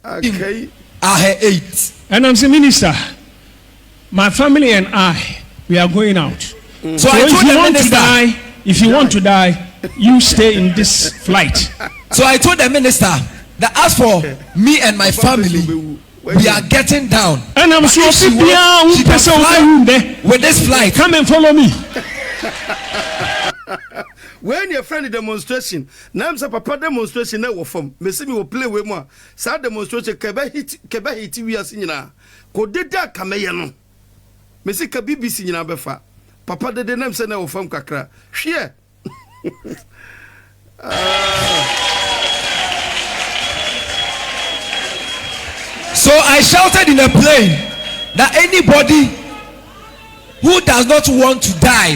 Okay. I had 8. And I'm saying, Minister, my family and I, we are going out. So I if told you the want to minister, die, you stay in this flight. So I told the minister that as for me and my family, we are getting down. And I'm sure she can fly with this flight. Come and follow me. When your friend demonstration, now say papa demonstration na wo form. Me see me will play with more. Sa demonstration kebe hit we as nyina. Ko deda kameye no. Me see ka BBC nyina befa. Papa de nam say na wo form kakra. Hwe. So I shouted in a plane that anybody who does not want to die,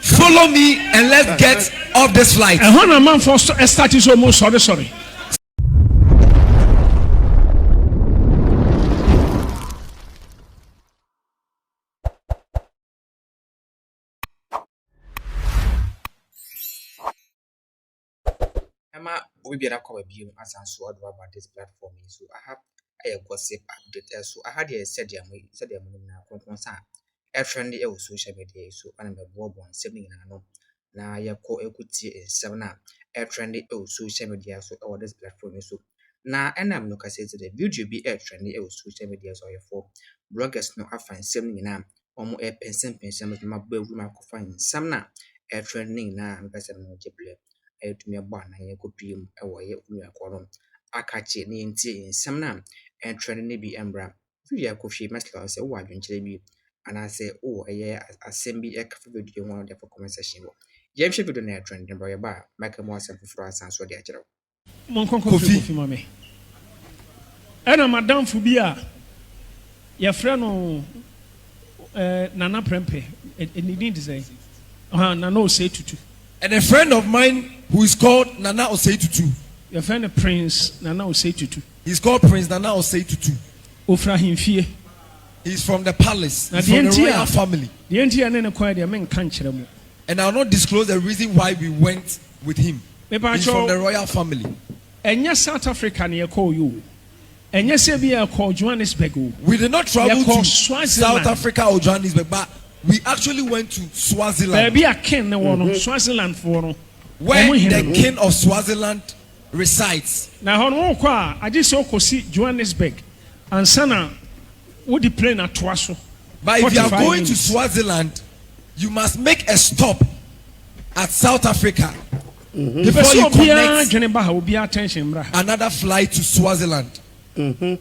follow me and let's get off this flight. And when a man first started so much, sorry. Emma, we be a cover view as I saw about this platform. So I have a gossip update. So I had a said them now. A friendly social media. So I'm a bob on 7 now. Ya call equity 7 a trendy social media. So our this platform. So now and I'm not say to the video be a trendy social media. So for bloggers no I find 7 now. Omo a pension with my bedroom. I could find some now a trending now. I'm person no play. To me a bar na ye could be away from column. I catch it in some now and trending be embra. Via KOFI Maslow say, why don't you and I say, oh, a year as send be a coffee video one for conversation. James should be the trend and by a bar, make a more simple for us and so the actual. KOFI, mommy. And Madame Fubia, your friend, Nana Prempe, and you need to say, Nano say to. And a friend of mine who is called Nana Osei-Tutu. Your friend Prince Nana Osei-Tutu. He's called Prince Nana Osei-Tutu. Ofrahimfie. He's from the palace. He's from the royal family. And I'll not disclose the reason why we went with him. He's from the royal family. And yes, South Africa near call you. And yes, we are called Johannesburg. We did not travel to South Africa or Johannesburg, but we actually went to Swaziland. Be a king, Swaziland for where the king of Swaziland resides. Now, I just saw see Johannesburg and Sana would the plane at Twaso. But if you are going to Swaziland, you must make a stop at South Africa before you connect another flight to Swaziland. I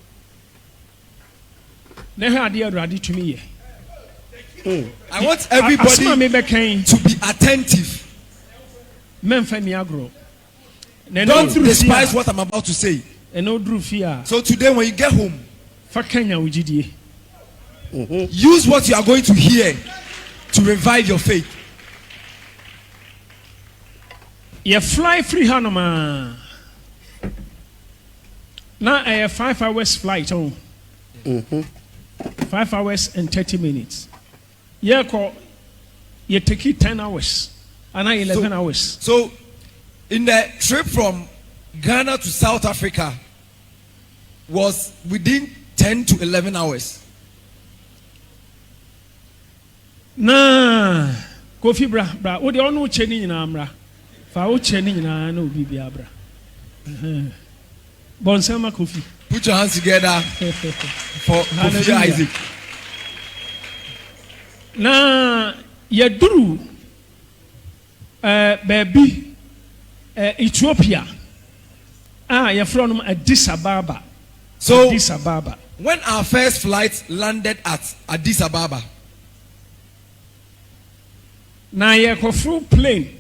want everybody to be attentive. Don't despise what I'm about to say. So today when you get home, use what you are going to hear to revive your faith. You fly free Hanoma. Now a 5 hours flight home. 5 hours and 30 minutes. You take it 10 hours. And now 11 hours. So in the trip from Ghana to South Africa was within 10 to 11 hours. Nah, KOFI bra. What the ono cheni na amra. Fa o cheni na na obi bia bra. Bonsama KOFI. Put your hands together for KOFI Isaac. Na yaduru baby Ethiopia. You're from Addis Ababa. So Addis Ababa. When our first flight landed at Addis Ababa. Now you're through plane.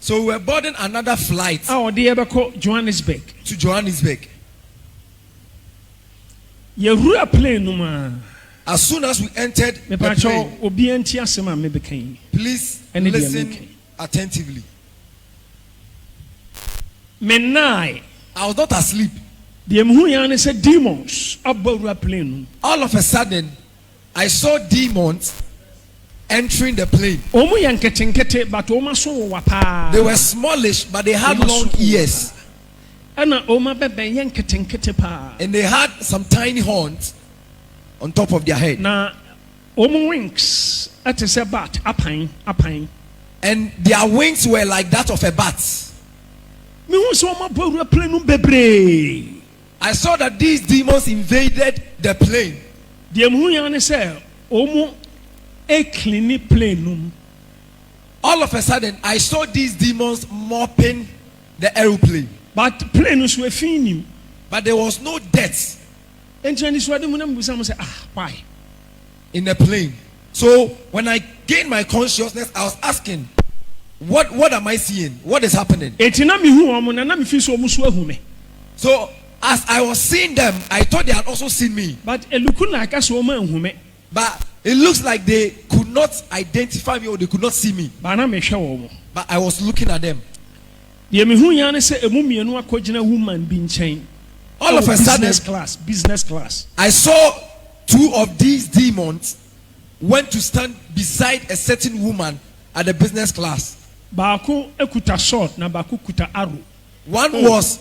So we're boarding another flight. Johannesburg. To Johannesburg. You're plane no. As soon as we entered the plane, please listen attentively. I was not asleep. Demons. All of a sudden, I saw demons entering the plane. They were smallish, but they had long ears. And they had some tiny horns on top of their head. Na wings at a bat apine. And their wings were like that of a bat. I saw that these demons invaded the plane. All of a sudden, I saw these demons mopping the aeroplane. But planes were finim. But there was no death why? in the plane. So when I gained my consciousness, I was asking, what am I seeing? What is happening? So as I was seeing them, I thought they had also seen me. But it looked like us woman. But it looks like they could not identify me or they could not see me. But I was looking at them. All of a sudden, business class. I saw two of these demons went to stand beside a certain woman at the business class. One was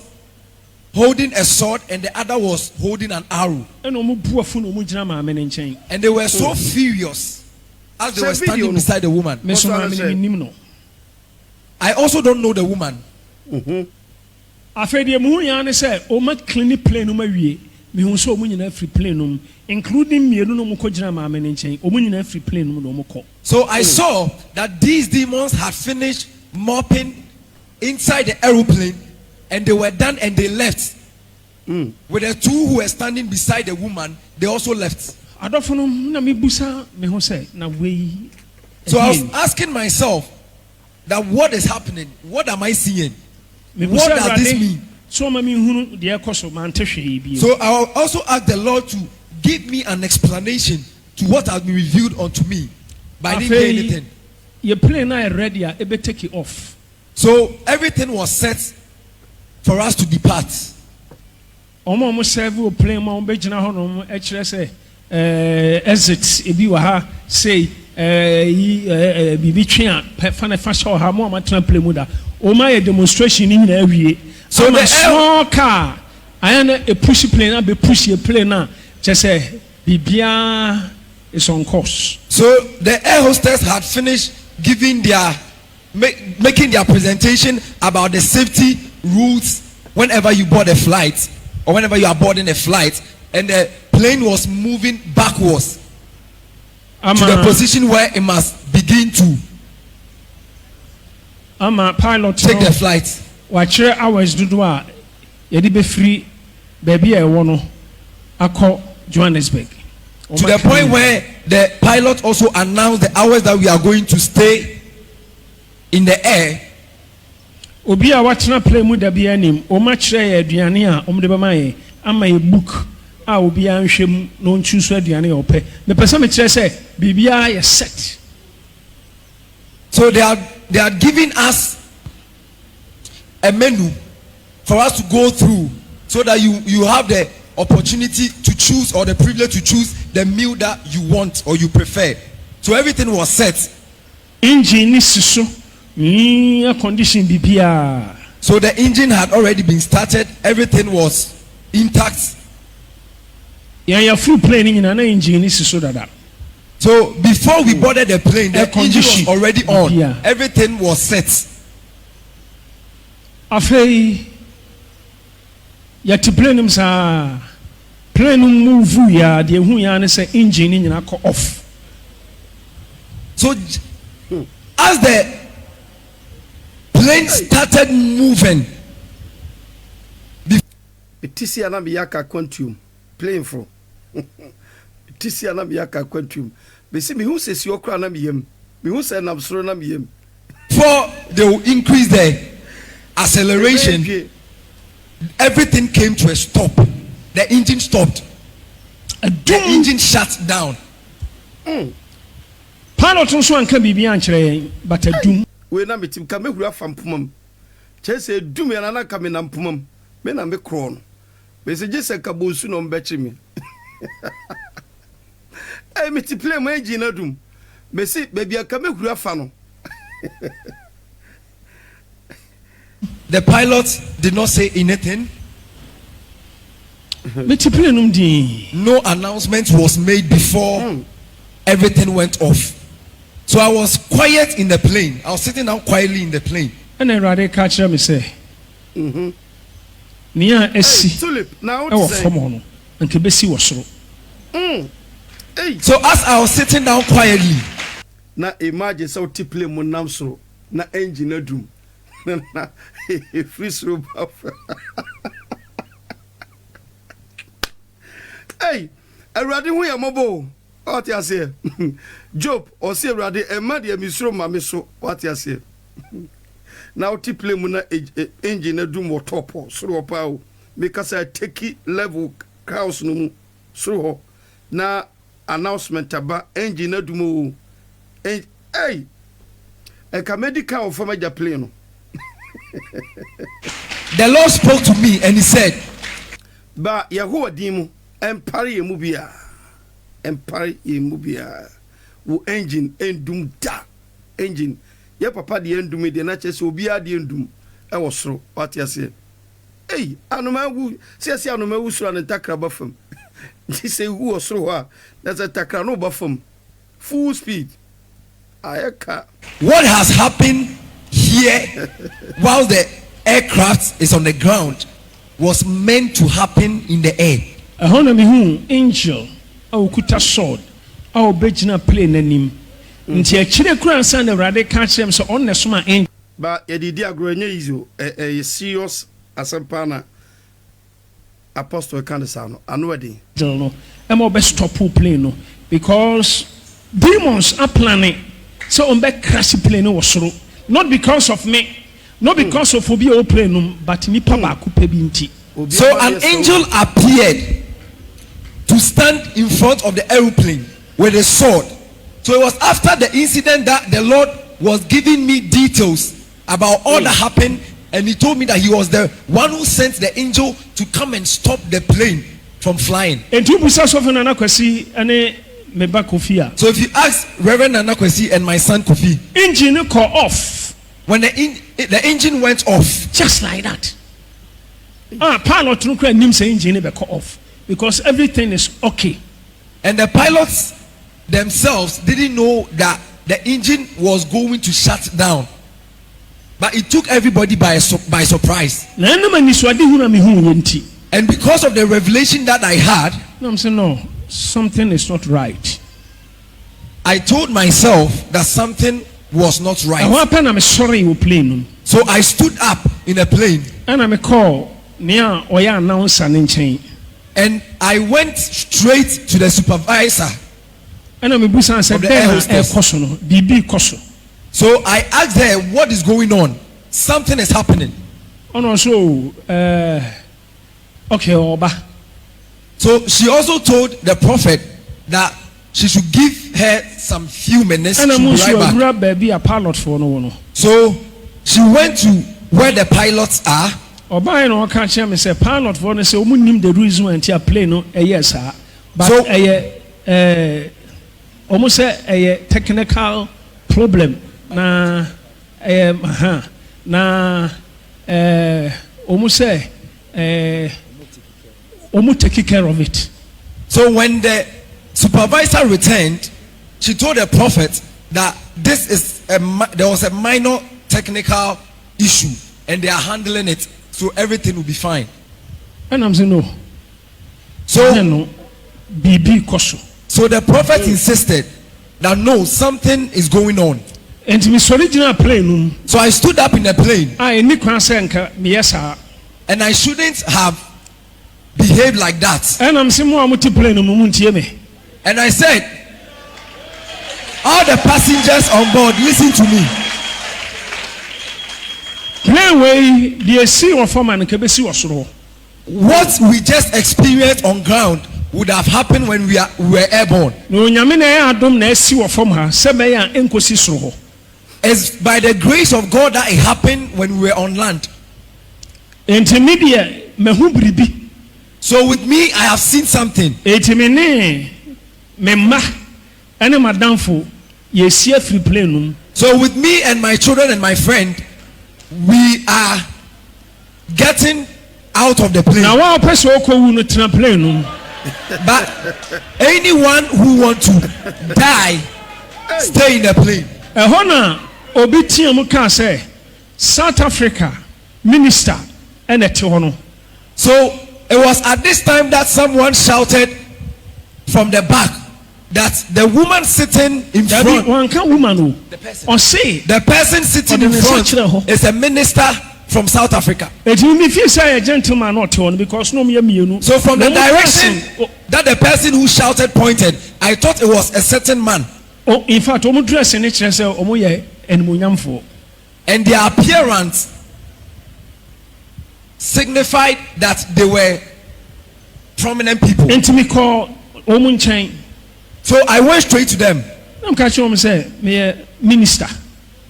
holding a sword and the other was holding an arrow. And they were so furious as they were standing beside the woman. I also don't know the woman. Including so I saw that these demons had finished mopping inside the aeroplane and they were done and they left. With the two who were standing beside the woman, they also left. So I was asking myself that what is happening? What am I seeing? What does this mean? So I also asked the Lord to give me an explanation to what has been revealed unto me. But I didn't get anything. Your plane now ready, take it off. So everything was set for us to depart. Exit say demonstration in every so the small car I am a push plane be push a plane now just say bibia is on course. So the air hostess had finished giving their making their presentation about the safety rules whenever you board a flight or whenever you are boarding a flight, and the plane was moving backwards to the position where it must begin to pilot take the flight. Watch hours do yedi be free baby I want to Johannesburg. To the point where the pilot also announced the hours that we are going to stay in the air. Obi a watchna play mu da bia nim o ma kire aduane a omde be maye ama e book a obi a nhwem no nchusu aduane ope me pese me kire say bibia ye set. So they are giving us a menu for us to go through so that you have the opportunity to choose or the privilege to choose the meal that you want or you prefer. So everything was set. Engine is so condition bibia. So the engine had already been started, everything was intact. Yeah, full plane in an engine is so that. So before we boarded the plane, the engine was already on. Yeah. Everything was set. Afei yati plane sa plane move ya de hu ya ne say engine nyina ko off. So as the plane started moving, Tisia na biyaka quantum playing for Tisia na biyaka quantum. Be see me who says your crown na biyem. Me who say na bsoro na biyem. For they will increase the acceleration. Everything came to a stop. The engine stopped. The engine shut down. Pilot nso anka bibia nkyerɛ but adum. We na metim ka mehura fam pomam. Chese dum ya na ka me na pomam. Me na me kro no. Be se je se ka bonsu no mbechi me. Eh meti play mo engine na dum. Be se bebia ka mehura fa no. The pilot did not say anything. No announcement was made before everything went off. So I was quiet in the plane. I was sitting down quietly in the plane. And then Rade catch me say, Nia esi. Tulip. Now what's saying? And Kebesi was so. So as I was sitting down quietly, na imagine so tiple munam so na engine dum na free throw buff. Hey, Erade hu ya mobo. What you say? Job or say Erade e ma de misro ma me so. What you say? Now tiple mu na engine dum wo top so pa o. Make us take level house no mu so na announcement about engine dum. Hey, a medical from a plane. The Lord spoke to me and he said, Ba Yahoo Dimu, Empire Mubia, Empire Mubia, who engine and doom da engine. Ya papa the end me the natchez will be at the end. I was so what you say. Hey, Anoma who says Anoma who's run and takra buffum. She say who was so that's a takra no buffum. Full speed. What has happened here while the aircraft is on the ground was meant to happen in the air. A honor me angel, our kuta sword, our bejina plane anim. Nti a chile kran san the Rade catch them so on the summer angel. But a diagram is a serious asampana apostle Candesano, and wedding. No, I'm best stop plane because demons are planning. So on back crash plane was through. Not because of me, not because of Obio plenum, but nipa bakupe binti. So an angel appeared to stand in front of the aeroplane with a sword. So it was after the incident that the Lord was giving me details about all that happened, and he told me that he was the one who sent the angel to come and stop the plane from flying. And two busa of an anakwasi and KOFI. So if you ask Reverend Nana Kwesi and my son KOFI, engine call off. When the engine went off, just like that. Pilot no cry nim say engine be call off because everything is okay. And the pilots themselves didn't know that the engine was going to shut down. But it took everybody by surprise. And because of the revelation that I had, I'm saying no. Something is not right. I told myself that something was not right. I'm sorry you plane. So I stood up in a plane. And I'm a call near Oya announcer in chain. And I went straight to the supervisor. And I'm a bus and said, so I asked her what is going on. Something is happening. Oh no, so okay, Oba. So she also told the prophet that she should give her some few minutes to be right back. So she went to where the pilots are. Oba no can tell me say pilot for no say omu nim the reason why tia plane no yes but so almost say a technical problem na almost say Omu taking care of it. So when the supervisor returned, she told the prophet that this is there was a minor technical issue and they are handling it, so everything will be fine. And I'm saying no. So So the prophet insisted that no, something is going on. And Miss original plane. So I stood up in the plane. And I shouldn't have behave like that. And I'm saying and I said, all the passengers on board, listen to me. What we just experienced on ground would have happened when we were airborne. It's by the grace of God that it happened when we were on land. So with me, I have seen something. So with me and my children and my friend, we are getting out of the plane. Now our person who no tena plane no. But anyone who want to die, stay in the plane. Ehona obi tia mu ka say South Africa minister and ete. So it was at this time that someone shouted from the back that the woman sitting in front, the person sitting in front is a minister from South Africa. It means a gentleman not on because no me. So from the direction that the person who shouted pointed, I thought it was a certain man. Oh, in fact, omo dress in it omo ye enmunyamfo. And their appearance signified that they were prominent people. Intimi call omo nchen. So I went straight to them. I'm catching them say me a minister.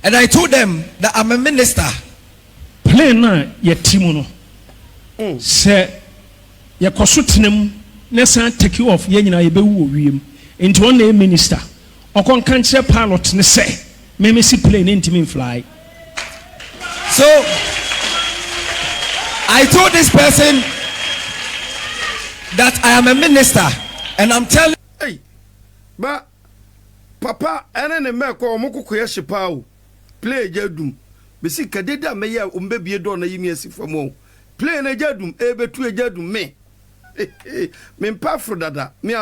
And I told them that I'm a minister. Plane na ye timu no. Say ye koso tenem na san take you off ye nyina ye be wu wiem. Into one na minister. Okon kan kire pilot ne say me si plane intimi fly. So I told this person that I am a minister and I'm telling ba papa ene ne meko omukoko ye hyepa o play jadum besi kadeda meya ombebie do na yimi asifamo play na jadum ebetu jadum me mpa fro dada me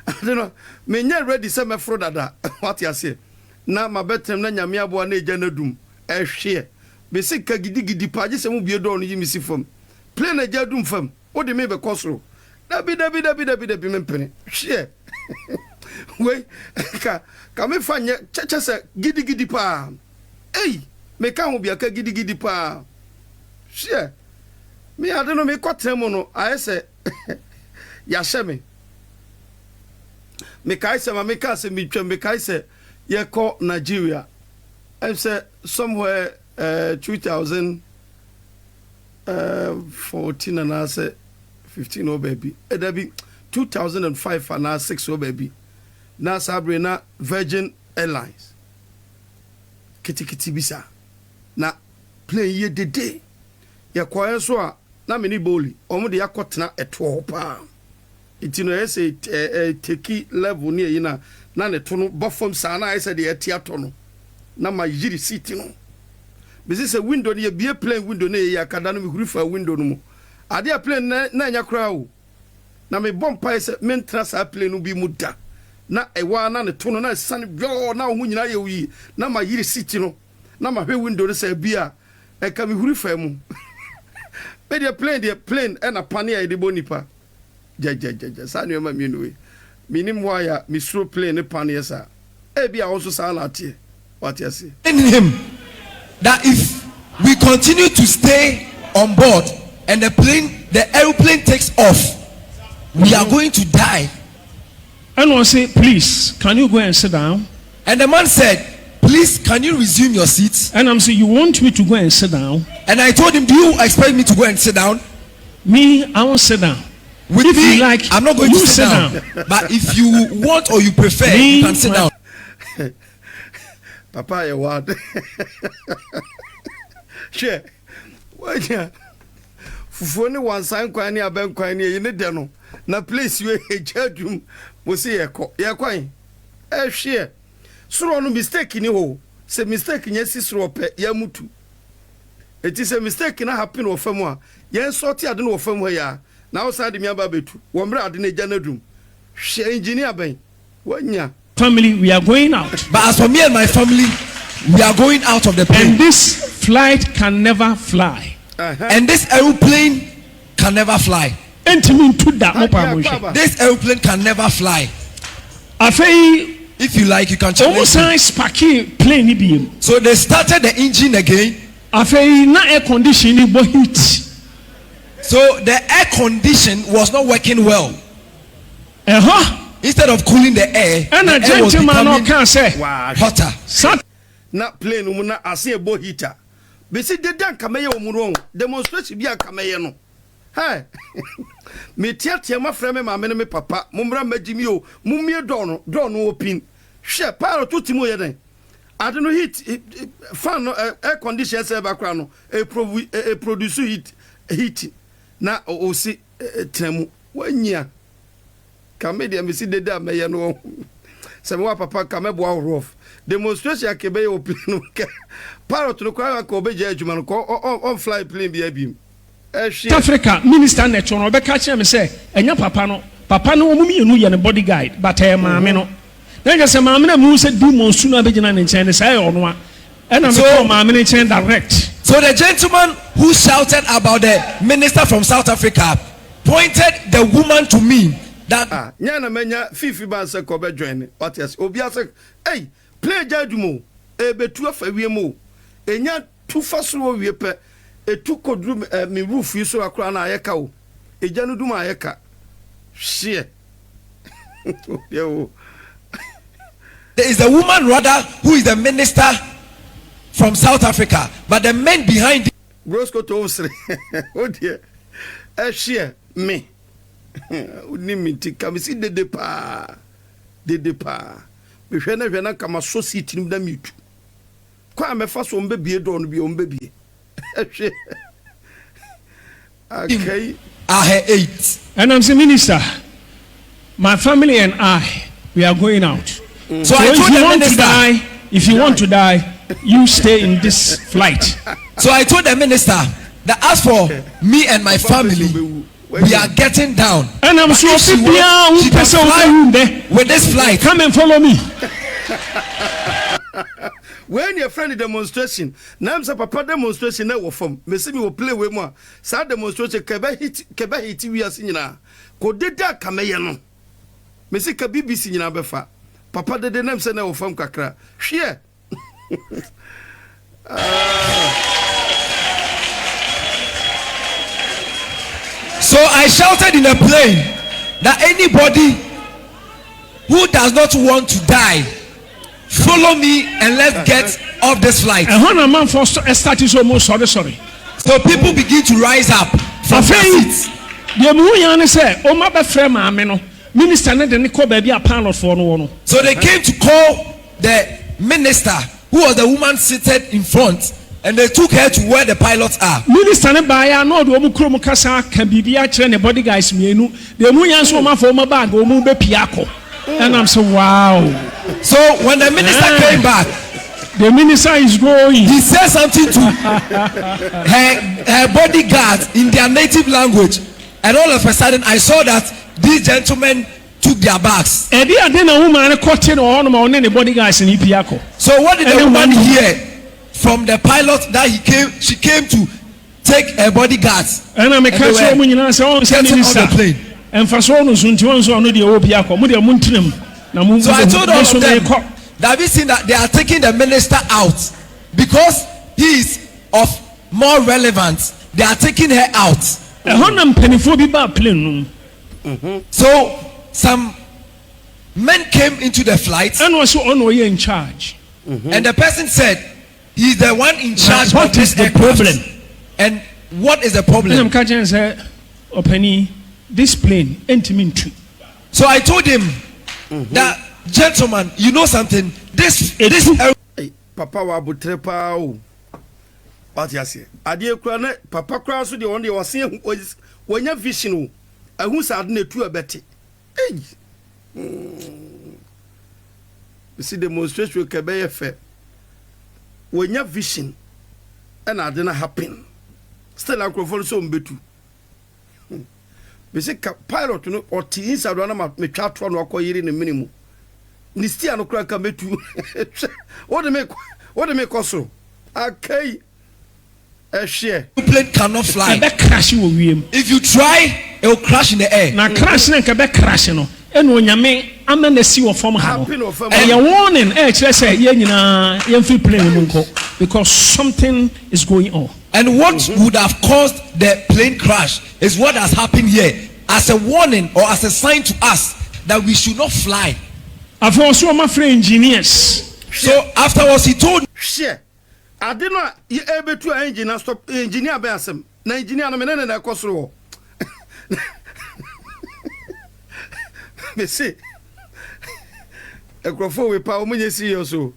adeno me nya ready se me fro dada what you say na mabetem na nyame abo na eja na dum ehwe besi ka gidigidi paje se mu bie do no yimi sifam play na jadum fam o de me be kosoro Dabi mempene. Share. Wait, ka me fanya chacha se gidi pa. Hey, me ka ho bia ka gidi pa. Share. Me ade no me kwatrem no, aye se ya hye me. Me kai se ma me ka se me twem me kai se ye ko Nigeria. I say somewhere 2014 and I say 15 oh baby. That be 2005 and now 6 oh baby. Now Sabrina Virgin Airlines. Kitty bisa. Na play ye de day. Ya kwa so na mini boli. Omo de yakotena eto pa. Itino ese teki level ni yina na ne to no bofom sa na ese de atiato no. Na ma yiri city no. Bisi se window ni bie plane window na ya kada no me hurifa window no mo. Ade a plane na nya kra o na me bompa ese mentra sa plane no bi muda na ewa na ne to no na san byo na ho nyina ye wi na ma yiri city no na ma hwe window no sa bia e ka me huri fa mu be de plane e na pane ya de bonipa ja sa no ma mi no we minim wa ya mi suro plane ne pane sa e bia wo so sa na tie what you say in him that if we continue to stay on board and the airplane takes off, we are going to die. And I say, please, can you go and sit down? And the man said, please, can you resume your seats? And I'm saying, you want me to go and sit down? And I told him, do you expect me to go and sit down? Me, I won't sit down. With if me, you like, I'm not going to sit down. But if you want or you prefer, you can sit down. Papa, you what? Sure. Why, yeah. Fufoni wansan kwan ni aben kwan ni yene de no na place we ejadum mo se ye kwan hwe suro no mistake ni ho se mistake nya si suro pe ya mutu eti se mistake na happen wo fam a yen sort ade no wo fam ho ya na wo sa de mi aba betu wo mra ade na eja na dum hwe engineer ben wanya family we are going out but as for me and my family we are going out of the plane and this flight can never fly. And this airplane can never fly. This airplane can never fly. If you like, you can check. So they started the engine again. Air conditioning heat. So the air condition was not working well. Instead of cooling the air, and the a gentleman can say hotter. Not plane umuna ase bo heater. Besi de dan kameye omuro demonstration bia kameye no hey me tiatia ma frame ma me me papa mumbra magimi o mummie do no opin hwe paro tutimo ye den I don't know heat fan air condition say background no a produce heat na o si tremu wanya kamedia me si deda me ye no se me wa papa kamebo rough demonstration akebe ye open no parrot no kwa ka obeje adwuma no ko on fly plane bi abim Africa minister network no be ka che me say enya papa no omumi enu ye ne bodyguard but maame no then just maame na mu say demon su na be gina ne chen say ono a and I'm so maame ne chen direct. So the gentleman who shouted about the minister from South Africa pointed the woman to me that nyana menya fifi ban se ko be join what yes obi ase hey play jadumo e betu afa wiemo enya tu fasoro wie pe etu kodru mi roof yi so akra na ayeka o eja no dum ayeka share yo there is a woman rather who is the minister from South Africa, but the men behind Brosco to oh dear share me unimiti kamisi Depa me hwena kama society nim da mitu kwa me fa so mbebie do no bi ombebie okay I had 8 and I'm the minister, my family and I, we are going out. So I told the minister, if you want to die, you stay in this flight. So I told the minister that as for me and my family, we are getting down. And I'm sure she can fly with this flight. Come and follow me. When your friend demonstration, names a papa demonstration na wo form. Me see me will play with more. Sa demonstration kebe hit we as nyina. Ko Deta kameye no. Me see ka BBC nyina befa. Papa de name say na wo form kakra. Hwe. So I shouted in a plane that anybody who does not want to die, follow me and let's get off this flight. So people begin to rise up from their seats. So they came to call the minister, who was the woman seated in front, and they took her to where the pilots are. Minister ne baya no do omukro mukasa ka bibia kire ne body guys mienu de mu yanso ma for ma bag omu be piako. And I'm so wow. So when the minister came back, the minister is going. He said something to her bodyguards in their native language, and all of a sudden I saw that these gentlemen took their bags. So what did the woman hear from the pilot that she came to take her bodyguards? And I'm getting on the plane. So I told all of them that have you seen that they are taking the minister out because he is of more relevance. They are taking her out. So some men came into the flight and was in charge. And the person said he's the one in charge. What is the problem? And what is the problem? This plane ain't meant to. So I told him that, gentleman, you know something, this hey, papa wa butrepa o what you say ade kura na papa kura so de won de wose wonya vision o ahu sad na tu abete hey see demonstration ke be fe wonya vision and ade na happen still akrofo so mbetu be say pilot no or ti inside na me twa to no akoyire ne minimu ni stia no kura ka metu what do me koso okay share plane cannot fly. If you try, it will crash in the air. Now crash na ka be crash no and onyame amana si wo form ha no and you warning just say ye nyina ye free plane nko because something is going on. And what would have caused the plane crash is what has happened here as a warning or as a sign to us that we should not fly. I've also my friend engineers. So afterwards he told share I did not able to engineer stop engineer by some na engineer no me na kosoro me see ekrofo we pa omunye see so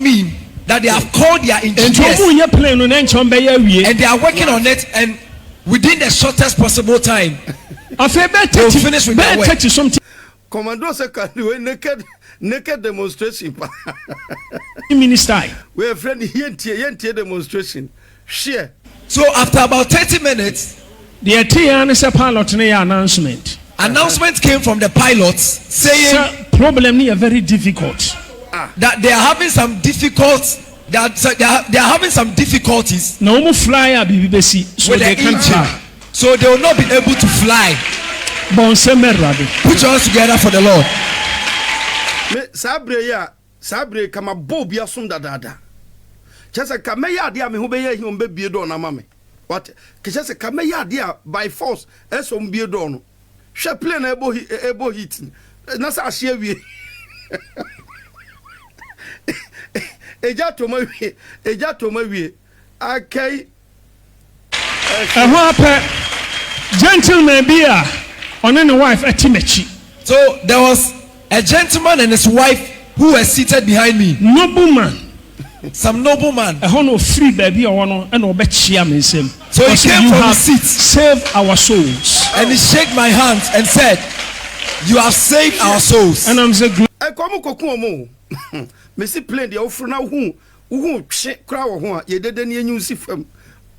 mean that they have called their engineers and they are working on it, and within the shortest possible time they will finish with their work. Commando say can do naked demonstration. Minister, we are friend here demonstration. Share. So after about 30 minutes, the TN pilot announcement. Announcement came from the pilots saying problem is very difficult. That they are having some they are having some difficulties. No fly with the engine, so they will not be able to fly. Put your hands together for the Lord. Sabre kama bobia sum dada. Chese kameya dia me ho beye hi ombe bie do na mame. What? Chese kameya dia by force eso mbie do no. Hwe plane ebo hit. Na sa ahye wie. Eja to ma wie. Akai gentleman bia on any wife at Timechi. So there was a gentleman and his wife who were seated behind me. Nobleman. Some nobleman. A honor free baby or one and obey me same. So he came from his seat. Save our souls. And he shook my hands and said, "You have saved our souls." And I'm saying, I come kokumo. Me see plane the offer now who cry or who ye did any news from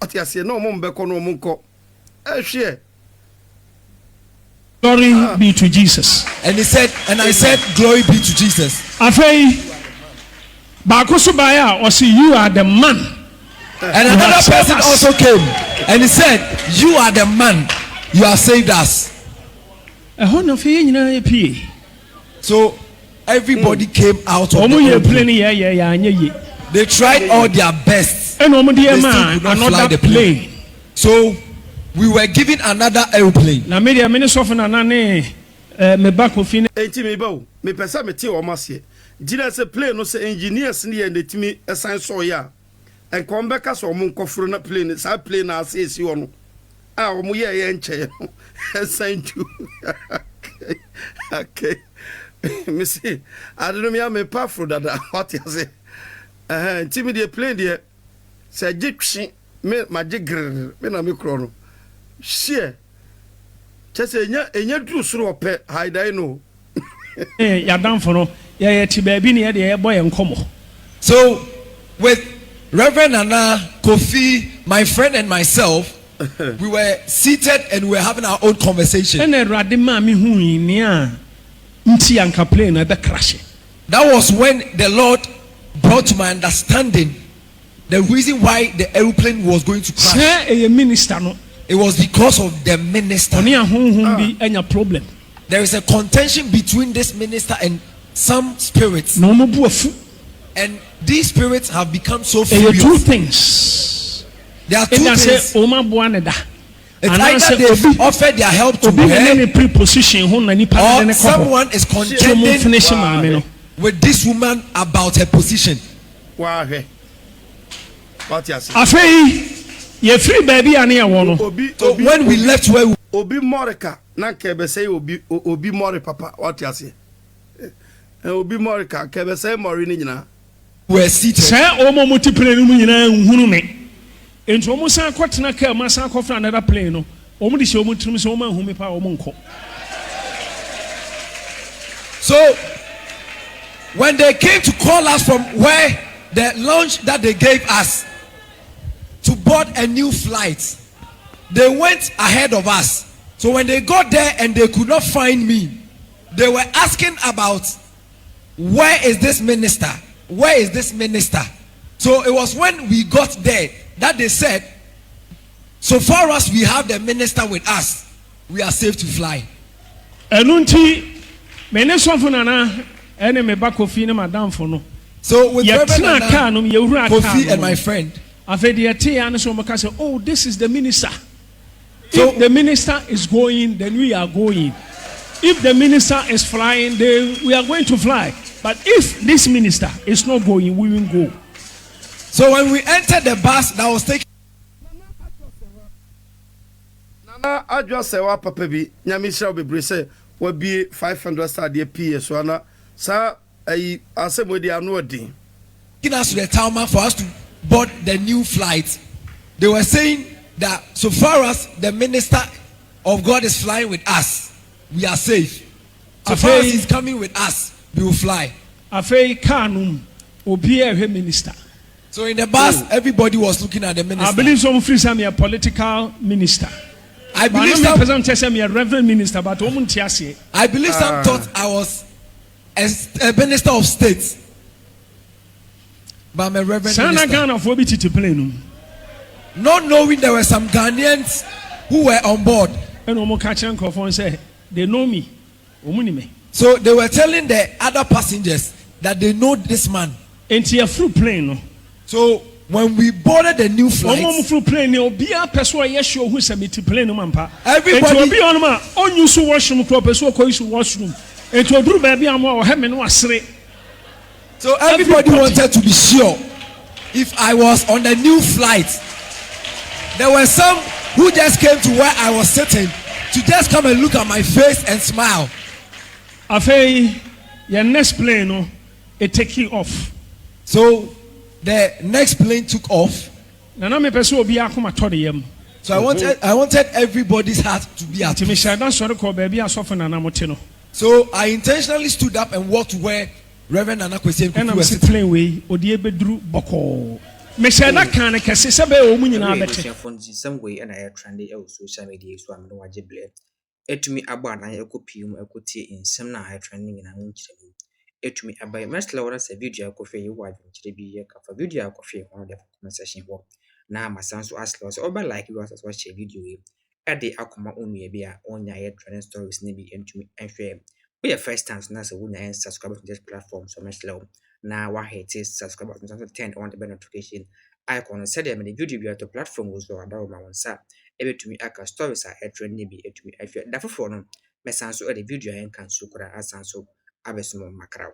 Otiasia no mum beko no munko. Share. Glory be to Jesus. And he said, and I said, "Glory be to Jesus." Afei, Bakusubaya or see you are the man. And another person also came and he said, "You are the man. You have saved us." So everybody came out of the plane. They tried all their best. They still could not fly the plane. So we were given another airplane. Na media minister of nanane me back KOFI enti me bawo me pesa me tie o masie dina se plane no se engineers ne netimi esan so ya en kom beka so mo nkofro na plane sa plane na ase esi wo no a o mo ye ye nche esan tu okay me see I don't know me pafro dada what you say enti me the plane there se gitwi me magigr me na me kro no share chese enya dru suru ope haidai no ya danfo no ya ti baabi ne ya boy enkomo. So with Reverend Nana, KOFI, my friend and myself, we were seated and we were having our own conversation. And rade ma mi hu ni a nti anka plane na be crash. That was when the Lord brought to my understanding the reason why the airplane was going to crash. Say a minister no. It was because of the minister. Problem. There is a contention between this minister and some spirits. And these spirits have become so furious. Two things. There are two things. It's either they offered their help to her, or someone is contending with this woman about her position. You free baby and here one. So when we left where we Obi Morika, na kebe say Obi Mori papa, what you say? Obi Morika, kebe say Mori ni nyina. We're seated. Say omo multiple no nyina nhunu me. Ento omo san kwatena ka ma san kofra another plane no. Omo di se omo trim se omo ahumi pa omo nko. So when they came to call us from where the lunch that they gave us to board a new flight, they went ahead of us. So when they got there and they could not find me, they were asking about where is this minister? Where is this minister? So it was when we got there that they said, so far as we have the minister with us, we are safe to fly. Enunti minister for nana ene me ba KOFI ne madam for no. So with KOFI and my friend, oh, this is the minister. So if the minister is going, then we are going. If the minister is flying, then we are going to fly. But if this minister is not going, we will go. So when we entered the bus that was taking Nana adwa sewa papa bi nyame hira bebre se wa bi 500 star de PS so ana sa ayi asemodi anu odin taking us to the tarmac for us to board the new flight. They were saying that so far as the minister of God is flying with us, we are safe. So far as he's coming with us, we will fly. Afei kanum obi minister. So in the bus, everybody was looking at the minister. I believe some free some a political minister. I believe some person a reverend minister, but I believe some thought I was a minister of state. But I'm a reverend minister. Not knowing there were some Ghanaians who were on board. And say they know me. So they were telling the other passengers that they know this man. Into a fruit plane. So when we boarded the new flight, everybody so everybody wanted to be sure if I was on the new flight. There were some who just came to where I was sitting to just come and look at my face and smile. Afei, your next plane, it taking off. So the next plane took off. So I wanted everybody's heart to be at peace. So I intentionally stood up and walked where Reverend Nana Kwesi and Kweku was sitting. Etumi aba na ekopiem ekotie nsem na ha trending na nkyerɛ etumi aba mesla wona se video akɔfɛ yi wa nkyerɛ bi yɛ kafa video akɔfɛ on the comment section hɔ na masanso asla so oba like you as watch video yi ɛde akoma onua bi a onya yɛ trending stories ne bi etumi ɛhwɛ we your first time na se wonya yɛ subscribe to this platform so mesla na wa hit subscribe button so turn on the bell notification icon said them the video bi to platform was so adawo ma wonsa ebetumi aka stories a trending bi etumi ahwɛ da foforo no mesanso e the video yen kan so kura asanso abesumo makraw